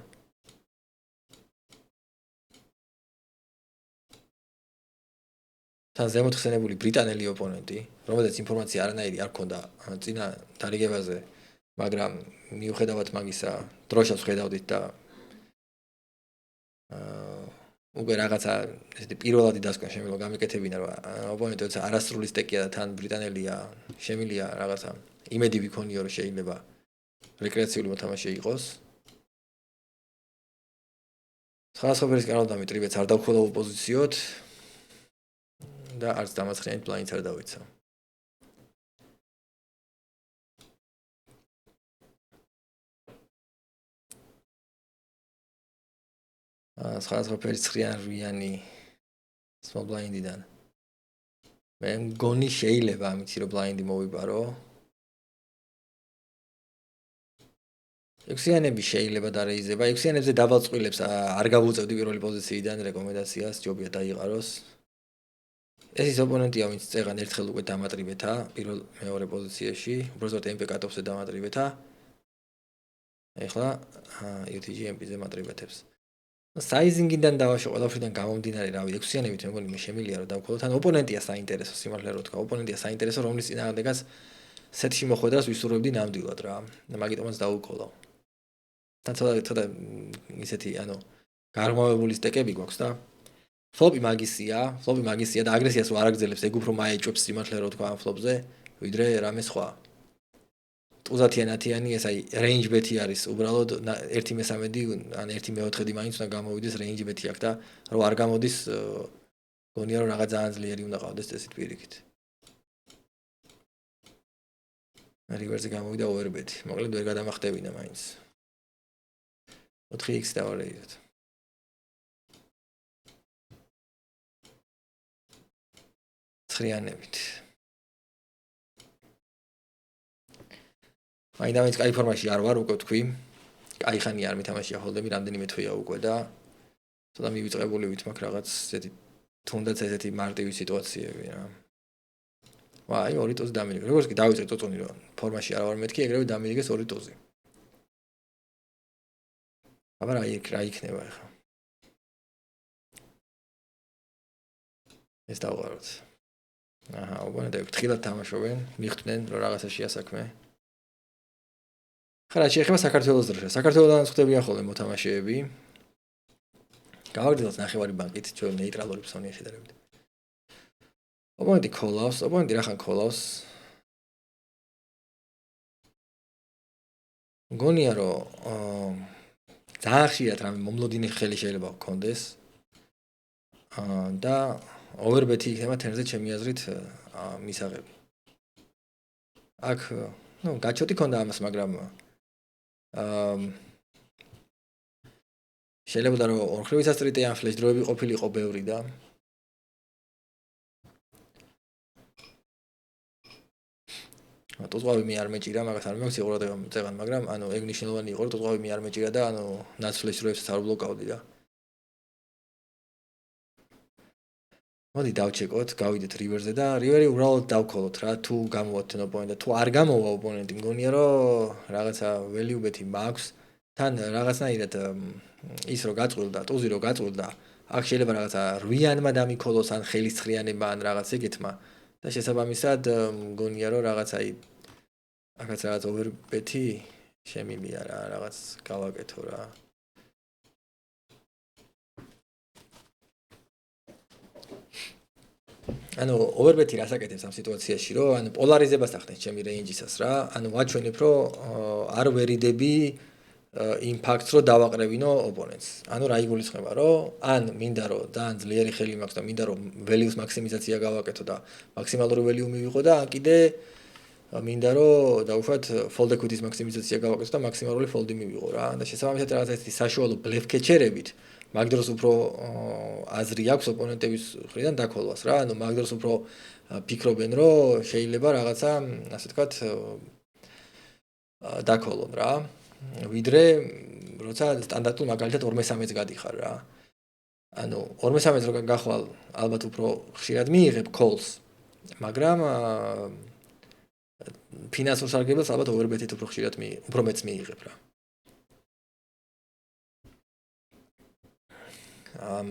თან ზემოთ ხსენებული ბრიტანელი ოპონენტი, რომელზეც ინფორმაცია არანაირი არ ქონდა წინა დარიგებაზე, მაგრამ მიუხედავად მაგისა, დროშას ხედავდით და უკვე რაღაცა ესეთი პირველადი დასკვნა შემიძლია გამეკეთებინა, რომ ოპონენტი როცა არასრული სტეკია და თან ბრიტანელია, შემილია რაღაცა იმედი ვიქონიო, რომ შეიძლება რეკრეაციული მოთამაშე იყოს. სხვადასხვაგვარის კანონდამი ტრიბეთს არ დავხოლოვ პოზიციოთ და არც დამაცხენით ბლაინდს არ დავეცა. სხვადასხვაფერი ცხრიანი small blind-დან. მე მგონი შეიძლება ამით რომ ბლაინდი მოვიბარო. ექვსიანები შეიძლება დარეიზება. ექვსიანებზე დაბალ წყვილებს არ გავუწევდი პირველი პოზიციიდან რეკომენდაციას, ჯობია დაიყაროს. ეს ის ოპონენტია, ვინც წეღან ერთხელ უკვე დამატრიბეთა პირველ მეორე პოზიციაში, უბრალოდ MP კატოფზე დამატრიბეთა. ეხლა UTG MP-ზე მატრიბეთებს. საიზინგიდან დავაშო ყველაფრიდან გამომდინარე, რავი, ექვსიანებით მეგონი მე შემილია რომ დავქოლო. თან ოპონენტია საინტერესო, სიმართლე რო თქვა, ოპონენტია საინტერესო, რომლის წინააღმდეგაც სეტში მოხვედრას ვისურვებდი ნამდვილად რა. მაგიტომაც დავუკოლო. თან ცოტა ისეთი, გარღვევებული სტეკები გვაქვს და ფლოპი მაგისია და აგრესიას რო არ აგზელებს, ეგ უფრო მაეჭვებს სიმართლე რო თქვა ამ ფლოპზე, ვიდრე რამე სხვა. ტუზათიანათიანი ეს აი range bet-ი არის, უბრალოდ 1/13 ან 1/4 მაინც უნდა გამოვიდეს range bet-ი აქ და რო არ გამოდის, გონია რომ რაღაც ძალიან ძლიერი უნდა ყავდეს წესით პირიქით. რივერზე გამოვიდა over bet-ი, მოკლედ ვერ გადამახტებინა მაინც. 4x დავარეიზოთ. ცხრიანებით. მაინც კაი ფორმაში არ ვარ, უკვე თქვი. კაი ხანი არ მითამაშია ჰოლდები, რამდენიმე თვეა უკვე და ცოტა მივიწყებული ვით მაქვს რაღაც ესეთი თუნდაც ესეთი მარტივი სიტუაციები რა. აი 2 ტოზი დამილიგე. როგორც კი დავიწყე წოწონი რომ ფორმაში არ ვარ მეთქი, ეგრევე დამილიგეს 2 ტოზი. აბა რა იქნება ახლა? ეს დავყაროთ. აჰა, ოპონენტები ფრთხილად თამაშობენ, მიხვდნენ რომ რაღაცა შეასაქმე. ხარა შეეხება საქართველოს დროშა. საქართველოსთან ხვდებიან ხოლმე მოთამაშეები. გავაგრძელოთ ნახევარი ბანკით, ჩვენ ნეიტრალური ფსონია შედარებით. ოპონენტი კოლავს, ოპონენტი რახან კოლავს. მგონია რომ ძალიან ხშირად რამე მომლოდინი ხელი შეიძლება გქონდეს. და overbet-ი იქნება თერზე ჩემი აზრით მისაღები. აქ, გაჩოტი ქონდა ამას, მაგრამ შეიძლება რომ ორხრივი სასტრიტი ან ფლეშ დროები ყოფილიყო ბევრი და ტუზღვავი მე არ მეჭირა, მაგას არ მივაქცია ყურადღება წეგან, მაგრამ ეგ ნიშნულოვანი იყო, რომ ტუზღვავი მე არ მეჭირა და ნაც ფლეშ დროებსაც არ უბლოკავდი და მოდი დავჩეკოთ, გავიდეთ რივერზე და რივერი უბრალოდ დავქოლოთ რა, თუ გამოვათ ოპონენტი და თუ არ გამოვა ოპონენტი, მგონია რომ რაღაცა value bet-ი მაქვს, თან რაღაცნაირად ის რო გაწყვილდა, ტუზი რო გაწყვილდა, აქ შეიძლება რაღაცა 8-ანმა დამიქოლოს ან ხელის ცხრიანებმა ან რაღაც ეგეთმა და შესაბამისად მგონია რომ რაღაცა აქაც რაღაც over bet-ი შემილია რა, რაღაც გავაკეთო რა. over bet-ი რას აკეთებს ამ სიტუაციაში, რომ პოლარიზებას ახდენს ჩემი range-ისას რა, ვაჩვენებ, რომ არ ვერიდები იმ ფაქტს, რომ დავაყრევინო ოპონენტს. რა იგულისხმება, რომ ან მინდა რომ ძალიან ძლიერი ხელი მაქვს და მინდა რომ values მაქსიმიზაცია გავაკეთო და მაქსიმალური value მივიღო და ან კიდე მინდა რომ დავუშვათ fold equity-ის მაქსიმიზაცია გავაკეთო და მაქსიმალური fold-ი მივიღო რა. და შესაბამისად რაღაც ესეთი საშუალო bluff catcher-ებით მაგ დროს უფრო აზრი აქვს ოპონენტების მხრიდან დაქოლვას რა. მაგ დროს უფრო ფიქრობენ, რომ შეიძლება რაღაცა, ასე ვთქვათ, დაქოლონ რა. ვიდრე როცა სტანდარტულ მაგალითად 2-3-ს გადიხარ რა. 2-3-ს რო გახვალ, ალბათ უფრო ხშირად მიიღებ calls, მაგრამ ფინანსურ სარგებელს ალბათ overbet-ით უფრო მეც მიიღებ რა. ამ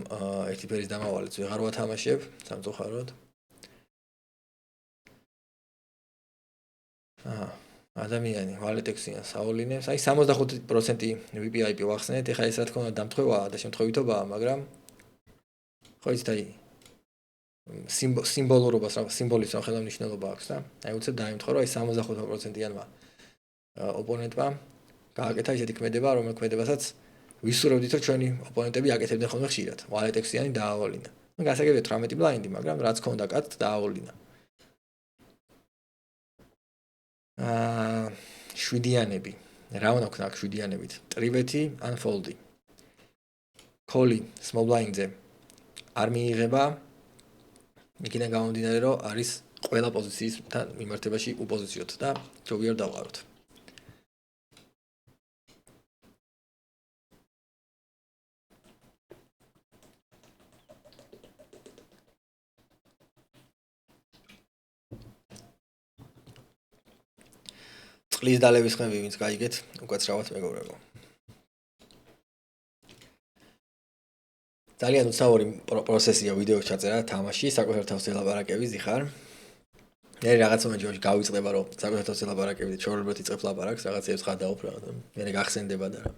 ერთი ფერის დამავალიც ვეღარ ვათამაშებ სამწუხაროდ. ადამიანი ვალეტექსიან საოლინებს, აი 65% VPIP ვახსენეთ, ეხლა ეს რა თქმა უნდა დამთხევაა და შემთხვევითობაა, მაგრამ ხო იცით აი სიმბოლურობას რა სიმბოლის რა ხელმისაწვდომობა აქვს და აი უცებ დაიმთხო რომ აი 65%-იანმა ოპონენტმა გააკეთა ისეთი ქმედება, რომელიც ქმედებასაც ვისურვებდით რომ ჩვენი ოპონენტები აკეთებდნენ ხოლმე ხშირად. ვალეტექსიანი დაავოლინა. ну გასაგებია 18 ბლაინდი, მაგრამ რაც ქონდა კაც დაავოლინა. შვიდიანები. რა უნდა ვქნა აქ შვიდიანებით? ტრივეთი ან ფოლდი. კოლი small blindზე არ მიიღება. იქიდან გამომდინარე რომ არის ყველა პოზიციისთან მიმართებაში უპოზიციოთ და ჯობია რომ დავყაროთ. წყლის დალევის ხმები ვინც გაიგეთ, უკაცრავად მეგობრებო. ძალიან უცნაური პროცესია ვიდეოს ჩაწერა თამაში, საკუთარ თავს ელაპარაკების იხარ. მე რაღაც მომენტში გავიწყდება რომ საკუთარ თავს ელაპარაკები და ჩაურებოთ იწყებ ლაპარაკს, რაღაცებს ხადაობ რა. მე გახსენდება და რა.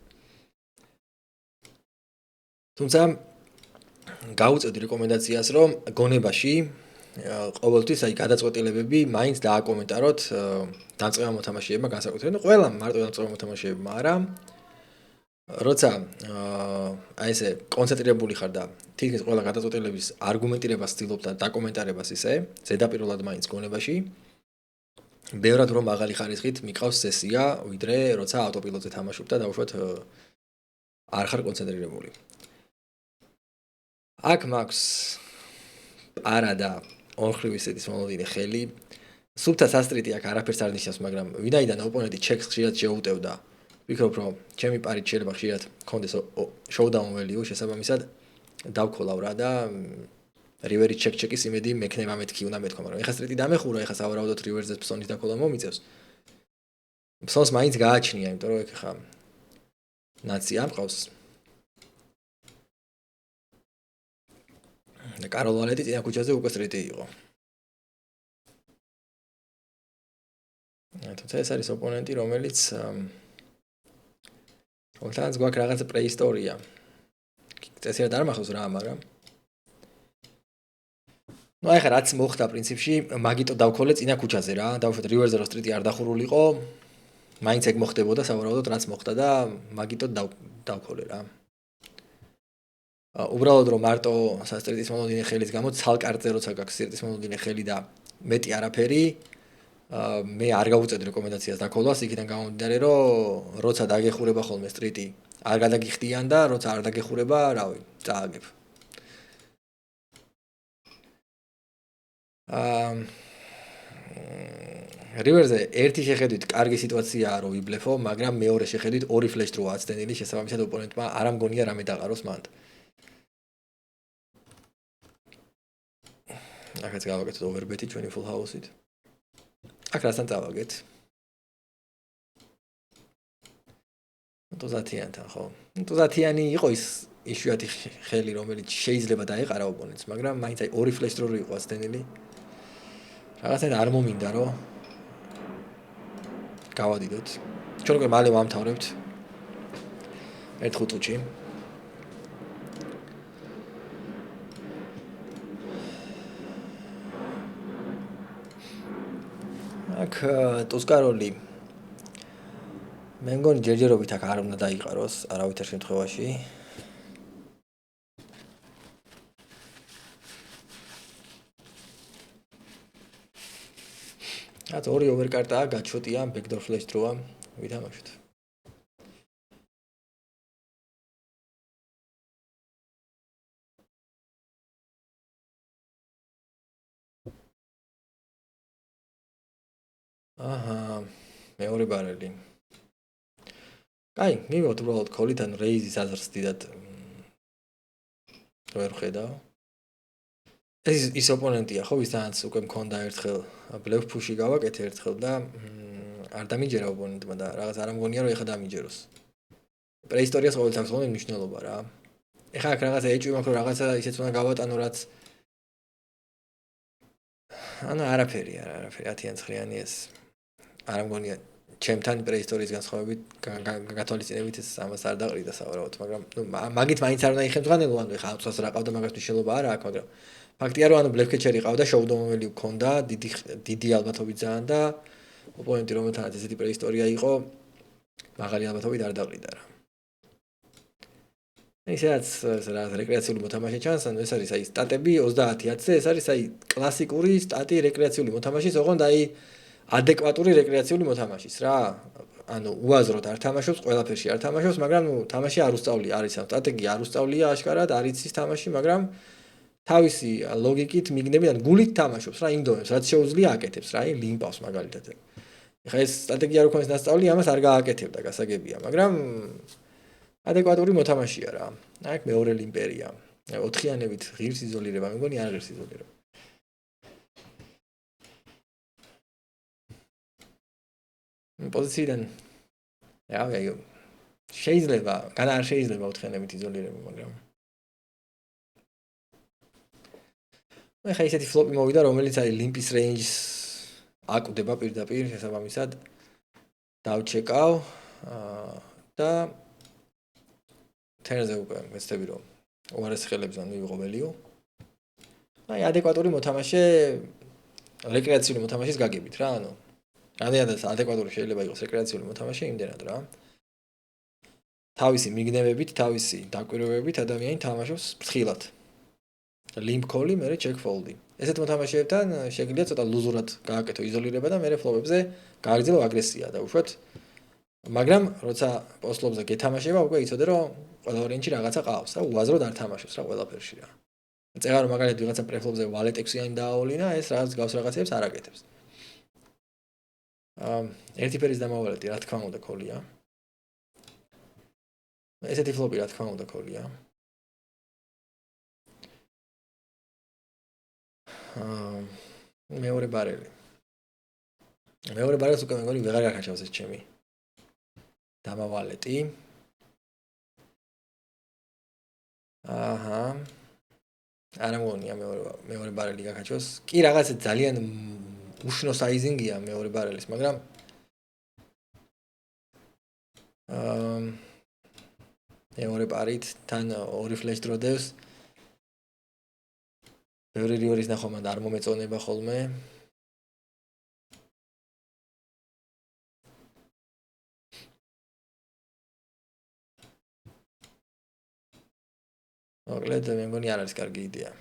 თუმცა გავუწევდი რეკომენდაციას რომ გონებაში ყოველთვის აი გადაწყვეტილებები მაინც დააკომენტაროთ დამწყება მოთამაშეებმა განსაკუთრებით. ყველა მარტო დამწყება მოთამაშეებმა არა. როცა აი ესე კონცენტრირებული ხარ და თითქმის ყველა გადაწყვეტილების არგუმენტირებას ცდილობ და დაკომენტარებას ისე, ზედაპირულად მაინც გონებაში ბევრად რომ მაღალი ხარისხით მიყავს სესია, ვიდრე როცა ავტოპილოტზე თამაშობ და დაუშვათ არ ხარ კონცენტრირებული. აქ მაქვს არა და ორხრივ ისეთის მომოდინე ხელი. სუბთა სასტრიტი აქ არაფერს არ ნიშნავს, მაგრამ ვინაიდან ოპონენტი ჩეკს ხშირად შეუტევდა. ვიქრობ რომ ჩემი პარით შეიძლება ხშირად კონდეს შოუდაუნ ველიუ, შესაბამისად დავქოლავ რა და რივერი ჩეკის იმედი მექნება მეთქი უნდა მეთქვა, მაგრამ ეხა სტრიტი დამეხურა, ეხა სავარაუდოდ რივერზე ფსონის დაკოლა მომიწევს. ფსონს მაინც გააჩნია, იმიტომ რომ ეხა ნაცი ამყავს. და კაროლ ვალეტი წინა ქუჩაზე უკვე სტრიტი იყო. თუმცა ეს არის ოპონენტი, რომელიც რომელთანაც გვაქვს რაღაცა პრეისტორია. წესიერ არ მახსოვს რა, მაგრამ ну ახლა რაც მოხდა პრინციპში, მაგიტო დავქოლე წინა ქუჩაზე რა, დავუშვათ რივერზე რო სტრიტი არ დახურულიყო, მაინც ეგ მოხდებოდა სავარაუდოდ რაც მოხდა და მაგიტო დავქოლე რა. უბრალოდ რომ მარტო სასტრიტის მომოდინე ხელის გამო ცალკარტზე როცა გაქვს სტრიტის მომოდინე ხელი და მეტი არაფერი მე არ გავუწევდი რეკომენდაციას დაკოლვას, იქიდან გამომდინარე რომ როცა დაგეხურება ხოლმე სტრიტი არ გადაგიხდიან და როცა არ დაგეხურება, რავი, წააგებ. რივერზე ერთი შეხედვით კარგი სიტუაციაა რომ ვიბლეფო, მაგრამ მეორე შეხედვით ორი ფლეშ დროა აცდენილი, შესაბამისად ოპონენტმა არ ამგონია რამე დაყაროს მანდ. ახაც გავაკეთოთ overbet-ი ჩვენი full house-ით. აქ რასთან წავაგეთ? 30-იანთან ხო? 30-იანი იყო ის იშვიათი ხელი, რომელიც შეიძლება დაეყარა ოპონენტს, მაგრამ მაინც აი ორი ფლეშ დრო იყო აცდენილი. რაღაცნაირად არ მომინდა რომ გავადიდოთ. ჩვენ უკვე მალე ვამთავრებთ. 1-5 წუთში. აქ ტუსკაროლი მე მგონი ჯერჯერობით აქ არ უნდა დაიყაროს არავითარ შემთხვევაში. რაც ორი ოვერკარტაა, გაჩვეტია ბექდორ ფლეშ დროა, ვითამაშოთ. აჰა, მეორე ბარელი. კაი, მივიღოთ უბრალოდ კოლიდან რეიზის აზრს დიდად ვერ ხედავ. ის ოპონენტია ხო, ვისთანაც უკვე მქონდა ერთხელ ბლეფ ფუში გავაკეთე ერთხელ და არ დამიჯერა ოპონენტმა და რაღაც არ ამგონია რომ ეხა დამიჯეროს. პრეისტორიას ყოველთვის აქვს ხოლმე მნიშვნელობა რა. ეხა აქ რაღაცა ეჭვი მაქვს რომ რაღაცა ისეც უნდა გავატანო რაც ანუ არაფერი 10-9 ეს არ ამგონია ჩემთან პრეისტორიის განსხვავებით გათვალისწინებით ეს ამას არ დაყრიდა სავარაუდოდ, მაგრამ ნუ მაგით მაინც არ უნდა იხელმძღვანელო, ანუ ეხა აცვას რა ყავდა მაგას მნიშვნელობა არა აქვს, მაგრამ ფაქტია რომ ანუ ბლეფკეჩერი ყავდა, შოუდომოველი გქონდა, დიდი ალბათობით ძალიან და ოპონენტი რომელთანაც ესეთი პრეისტორია იყო, მაღალი ალბათობით არ დაყრიდა რა. ისედაც რა რეკრეაციული მოთამაშე ჩანს, ანუ ეს არის აი სტატები 30-10-ზე, ეს არის აი კლასიკური სტატი რეკრეაციული მოთამაშის, ოღონდ აი ადეკვატური რეკრეაციული მოთამაშის რა. ანუ უაზროდ არ თამაშობს, ყველაფერში არ თამაშობს, მაგრამ ნუ თამაში არ უსწავლია, არის ამ სტრატეგია არ უსწავლია აშკარად, არ იცის თამაში, მაგრამ თავისი ლოგიკით მიგნებიან გულით თამაშობს რა, იმდომებს, რაც შეუძლია აკეთებს რა, აი ლიმპავს მაგალითად. ეხა ეს სტრატეგია რო ქონდეს დასწავლი, ამას არ გააკეთებდა, გასაგებია, მაგრამ ადეკვატური მოთამაშია რა. აი მეორე ლიმპერია. 4-იანებით ღირს იზოლირება, მე მგონი არ ღირს იზოლირება. პოზიციიდან აი შეიძლება, არ შეიძლება 4-იანებით იზოლირება, მაგრამ ეხა ისეთი ფლოპი მოვიდა, რომელიც აი ლიმპის რეინჯს აკვდება პირდაპირ შესაბამისად დავჩეკავ და თერზე უკვე მეცდები რომ უარეს ხელებზე მივიღო ველიუ. აი ადეკვატური მოთამაშე რეკრეაციული მოთამაშის გაგებით რა, ანუ რამდენადაც ადეკვატური შეიძლება იყოს რეკრეაციული მოთამაშე იმდენად რა. თავისი მიგნებებით, თავისი დაკვირვებებით ადამიანი თამაშობს ფრთხილად. limp call-ი, მერე check fold-ი. ესეთ მოთამაშეებთან შეგვიძლია ცოტა ლუზურად გააკეთო იზოლირება და მერე ფლოპებზე გააგრძელო აგრესია და უშუალოდ მაგრამ როცა პოსტლობზე გეთამაშება, უკვე იცოდე რომ ყველა ვარიანტში რაღაცა ყავს და უაზროდ არ თამაშობს რა ყველაფერში რა. წერა რომ მაგალითად ვიღაცა პრეფლოპზე ვალეტ ექვსიანი დააოლინა, ეს რაღაც გავს რაღაცებს არ აკეთებს. ერთი ფერის დამავალეთი რა თქმა უნდა კოლია. ესეთი ფლოპი რა თქმა უნდა კოლია. მეორე ბარელი. მეორე ბარელს უკვე მეგონი ვეღარ გაკაჩავს ეს ჩემი დამავალეტი. აჰა. არა მგონია მეორე ბარელი გაკაჩოს. კი რაღაც ძალიან უშნო საიზინგია მეორე ბარელის, მაგრამ მეორე პარით თან ორი ფლეშ დროდევს. ბევრი რიორის ნახვა მანდ არ მომეწონება ხოლმე. მოკლედ მე მგონი არ არის კარგი იდეა.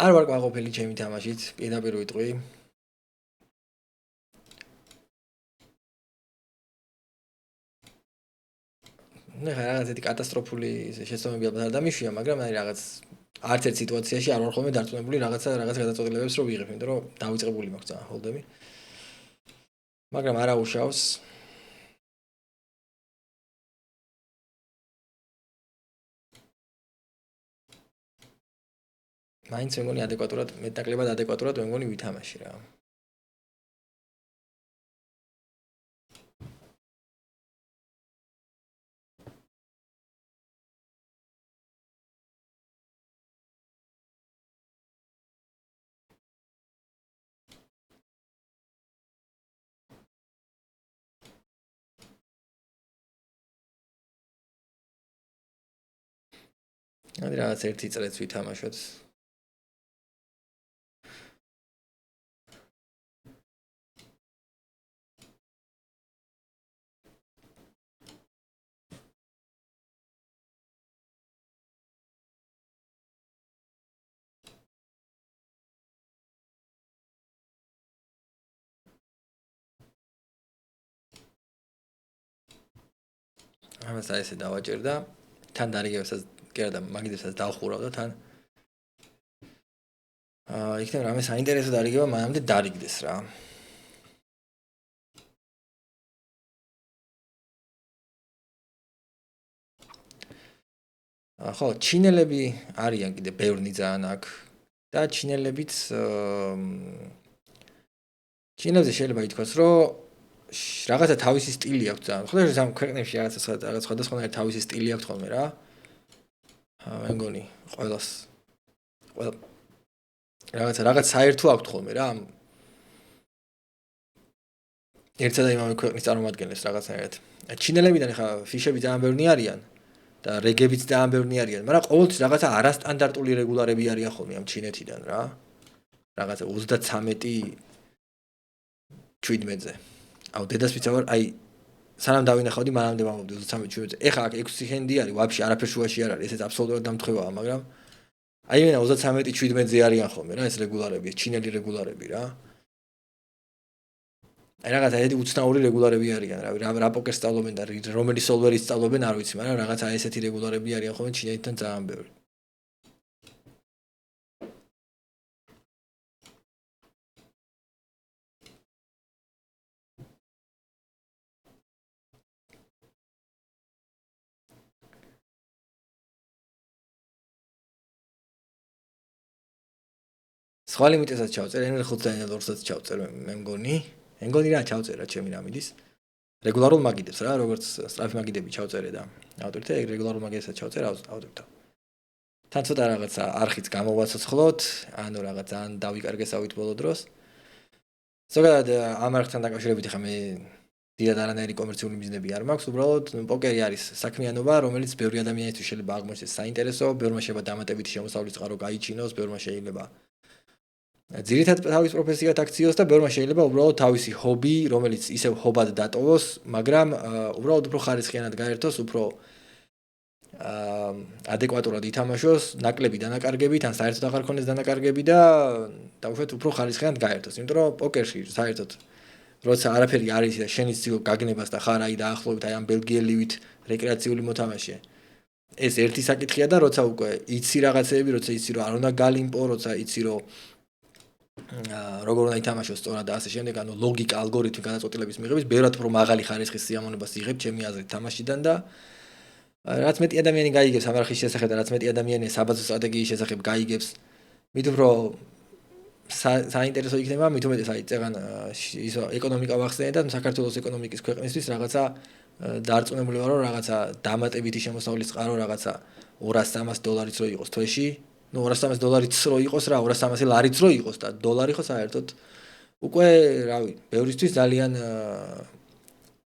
არ ვარ ყვაყოფილი ჩემი თამაშით, პირდაპირ ვიტყვი. ნახე რაღაც ერთი კატასტროფული შეცდომები ალბათ არ დამიშვია, მაგრამ აი რაღაც არც ერთ სიტუაციაში არ ვარ ხოლმე დარწმუნებული რაღაც გადაწყვეტილებებს რო ვიღებ, იმიტომ რომ დავიწყებული მაქვს ძალიან ჰოლდები. მაგრამ არა უშავს. მაინც მე მგონი ადეკვატურად, მეტნაკლებად ადეკვატურად მე მგონი ვითამაში რა. აი რაღაც ერთი წრეც ვითამაშოთ. ამას აი ესე დავაჭერდა. თან დარიგებსაც კი არა და მაგიდასაც დავხურავ და თან იქნებ რამე საინტერესო დარიგება მანამდე დარიგდეს რა. ხო, ჩინელები არიან კიდე ბევრნი ძალიან აქ და ჩინელებიც ჩინელებზე შეიძლება ითქვას, რომ რაღაცა თავისი სტილი აქვს ძალიან. ხო, ამ ქვეყნებში რაღაცა სხვადასხვანაირი თავისი სტილი აქვს ხოლმე რა. მე მგონი ყველას რაღაც საერთო აქვს ხოლმე რა. ერთსა და იმავე ქვეყნის წარმომადგენლებს რაღაცნაირად. ჩინელებიდან ხა ფიშები ძალიან ბევრნი არიან და რეგებიც ძალიან ბევრნი არიან, მაგრამ ყოველთვის რაღაცა არასტანდარტული რეგულარები არიან ხოლმე ამ ჩინეთიდან რა. რაღაცა 33-17-ზე. აუ დედას ვიცავარ, აი სანამ დავინახავდი, მანამდე ვამბობდი 33-17-ზე. ეხლა აქ 6 ჰენდი არის, ვაფშე არაფერ შუაში არ არის, ესეც აბსოლუტურად დამთხევაა, მაგრამ აი მენა 33-17-ზე არიან ხოლმე რა ეს რეგულარები, ჩინელი რეგულარები რა. აი რაღაცა ედი უცნაური რეგულარები არიან, რა პოკერს სწავლობენ და რომელი სოლვერის სწავლობენ არ ვიცი, მაგრამ რაღაცა ესეთი რეგულარები არიან ხოლმე ჩინეთიდან ძალიან ბევრი. სხვა ლიმიტესაც ჩავწერ, NL5-დან NL2-საც ჩავწერ, მე მგონი რა ჩავწერა ჩემი რამიდის. რეგულარულ მაგიდებს რა, როგორც სტრაფი მაგიდები ჩავწერე და ავტორიტე რეგულარულ მაგიდებსაც ჩავწერე ავტორიტე. თან ცოტა რაღაცა არხიც გამოვაცოცხლოთ, ანუ რაღაც ძალიან დავიკარგესავით ბოლო დროს. ზოგადად ამ არხთან დაკავშირებით ხა მე დიდად არანაირი კომერციული მიზნები არ მაქვს, უბრალოდ პოკერი არის საქმიანობა, რომელიც ბევრი ადამიანისთვის შეიძლება აღმოჩნდეს საინტერესო, ბევრმა შეიძლება დამატებითი შემოსავლის წყარო გაიჩინოს, ბევრმა შეიძლება ძირითადად თავის პროფესიად აქციოს და ბევრმა შეიძლება უბრალოდ თავისი ჰობი, რომელიც ისევ ჰობად დატოვოს, მაგრამ უბრალოდ უფრო ხარისხიანად გაერთოს, უფრო ადეკვატურად ითამაშოს, ნაკლები დანაკარგებით, ან საერთოდ აღარ ქონდეს დანაკარგები და დაუშვათ უფრო ხარისხიანად გაერთოს. იმიტომ რომ პოკერში საერთოდ როცა არაფერი არის და შენ იცი გაგნებას და ხარ აი დაახლოებით აი ამ ბელგიელივით რეკრეაციული მოთამაშე. ეს ერთი საკითხია და როცა უკვე იცი რაღაცეები, როცა იცი რომ არ უნდა გალიმპო, როცა იცი რომ როგორ უნდა ითამაშოს სწორად და ასე შემდეგ, ანუ ლოგიკა, ალგორითმი გადაწყვეტილების მიღების, ბევრად უფრო მაღალი ხარისხის სიამოვნებას იღებ ჩემი აზრით თამაშიდან და რაც მეტი ადამიანი გაიგებს ამ არხის შესახებ და რაც მეტი ადამიანი საბაზო სტრატეგიის შესახებ გაიგებს, მით უფრო საინტერესო იქნება, მით უმეტეს აი წეგან ის ეკონომიკა ვახსენე და საქართველოს ეკონომიკის ქვეყნისთვის რაღაცა დარწმუნებული ვარ, რომ რაღაცა დამატებითი შემოსავლის წყარო რაღაცა $200-300 რო იყოს თვეში. ნუ $200 რო იყოს რა, $200 რო იყოს და დოლარი ხო საერთოდ უკვე, რავი, ბევრისთვის ძალიან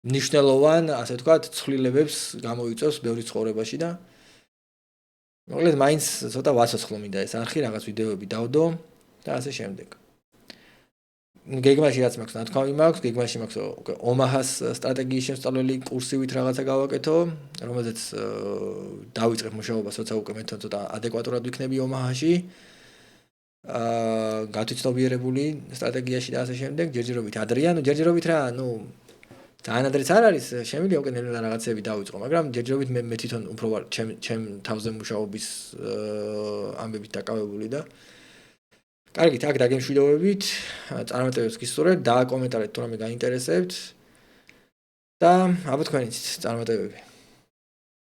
მნიშვნელოვან, ასე ვთქვათ, ცვლილებებს გამოიწვევს ბევრი ცხოვრებაში და მოკლედ მაინც ცოტა ვაცოცხლო მინდა ეს არხი, რაღაც ვიდეოები დავდო და ასე შემდეგ. გეგმაში რაც მაქვს, ნათქვამი მაქვს, გეგმაში მაქვს უკვე ომაჰას სტრატეგიის შემსწავლელი კურსივით რაღაცა გავაკეთო, რომელზეც დავიწყებ მუშაობას, როცა უკვე მე ცოტა ადეკვატურად ვიქნები ომაჰაში. გათვითცნობიერებული სტრატეგიაში და ასე შემდეგ, ჯერჯერობით ადრეა, ნუ ჯერჯერობით რა, ნუ ძალიან ადრეც არ არის, შემიძლია უკვე ნელ-ნელა რაღაცები დავიწყო, მაგრამ ჯერჯერობით მე თვითონ უფრო ვარ ჩემ თავზე მუშაობის ამბებით დაკავებული და კარგით, აქ დაგემშვიდობებით, წარმატებებს გისურვებთ, დააკომენტარეთ თუ რამე გაინტერესებთ და აბა თქვენიც წარმატებები.